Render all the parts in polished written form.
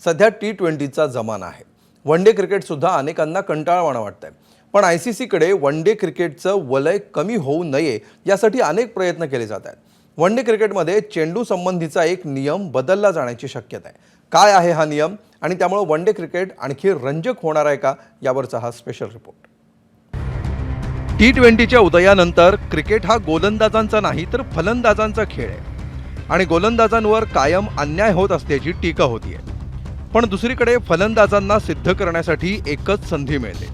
सध्या T20चा जमाना आहे। वन डे क्रिकेटसुद्धा अनेकांना कंटाळवाणं वाटतंय। पण ICCकडे वन डे क्रिकेटचं वलय कमी होऊ नये यासाठी अनेक प्रयत्न केले जात आहेत। वन डे क्रिकेटमध्ये चेंडू संबंधीचा एक नियम बदलला जाण्याची शक्यता आहे। काय आहे हा नियम आणि त्यामुळे वन डे क्रिकेट आणखी रंजक होणार आहे का, यावरचा हा स्पेशल रिपोर्ट। T20च्या उदयानंतर क्रिकेट हा गोलंदाजांचा नाही तर फलंदाजांचा खेळ आहे आणि गोलंदाजांवर कायम अन्याय होत असल्याची टीका होतीये। पण दुसरीकडे फलंदाजांना सिद्ध करण्यासाठी एकच संधी मिळते।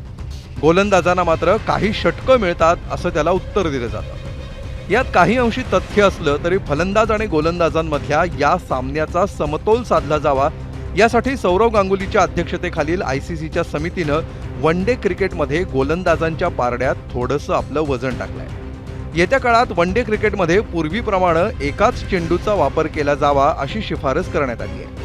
गोलंदाजांना मात्र काही षटकं मिळतात असं त्याला उत्तर दिलं जातं। यात काही अंशी तथ्य असलं तरी फलंदाज आणि गोलंदाजांमधल्या या सामन्याचा समतोल साधला जावा यासाठी सौरव गांगुलीच्या अध्यक्षतेखालील ICCच्या समितीनं वन डे क्रिकेटमध्ये गोलंदाजांच्या पारड्यात थोडंसं आपलं वजन टाकलंय। येत्या काळात वन डे क्रिकेटमध्ये पूर्वीप्रमाणे एकाच चेंडूचा वापर केला जावा अशी शिफारस करण्यात आली आहे।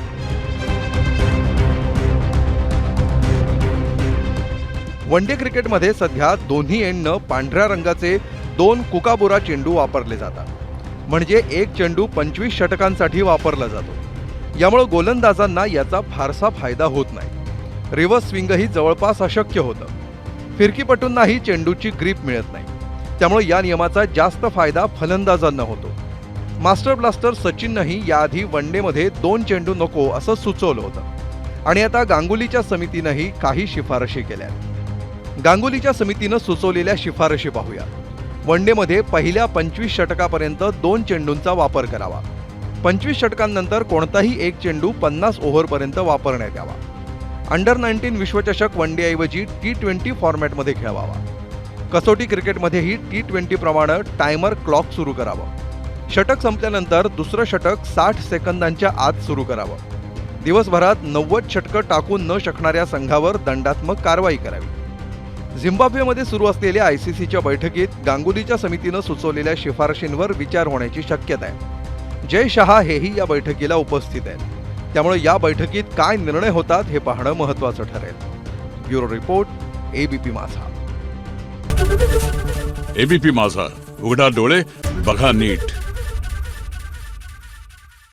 वन डे क्रिकेटमध्ये सध्या दोन्ही एंडनं पांढऱ्या रंगाचे 2 कुकाबुरा चेंडू वापरले जातात, म्हणजे एक चेंडू 25 षटकांसाठी वापरला जातो। यामुळे गोलंदाजांना याचा फारसा फायदा होत नाही। रिव्हर्स स्विंगही जवळपास अशक्य होतं। फिरकीपटूंनाही चेंडूची ग्रीप मिळत नाही, त्यामुळे या नियमाचा जास्त फायदा फलंदाजांना होतो। मास्टर ब्लास्टर सचिननंही याआधी वन डेमध्ये 2 चेंडू नको असं सुचवलं होतं आणि आता गांगुलीच्या समितीनंही काही शिफारशी केल्या। गांगुलीच्या समितीनं सुचवलेल्या शिफारशी पाहूया। वन डेमध्ये पहिल्या 25 षटकापर्यंत 2 चेंडूंचा वापर करावा। 25 षटकांनंतर कोणताही एक चेंडू 50 ओव्हरपर्यंत वापरण्यात यावा। अंडर 19 विश्वचषक वन डे ऐवजी T20 फॉर्मॅटमध्ये खेळवावा। कसोटी क्रिकेटमध्येही T20 प्रमाणे टायमर क्लॉक सुरू करावं। षटक संपल्यानंतर दुसरं षटक 60 सेकंदांच्या आत सुरू करावं। दिवसभरात 90 षटकं टाकून न शकणाऱ्या संघावर दंडात्मक कारवाई करावी। झिम्बाब्वेमध्ये सुरू असलेल्या ICCच्या बैठकीत गांगुलीच्या समितीनं सुचवलेल्या शिफारशींवर विचार होण्याची शक्यता आहे। जय शहा हेही या बैठकीला उपस्थित आहेत, त्यामुळे या बैठकीत काय निर्णय होतात हे पाहणं महत्त्वाचं ठरेल। ब्युरो रिपोर्ट, ABP माझा। ABP माझा, उघडा डोळे बघा नीट।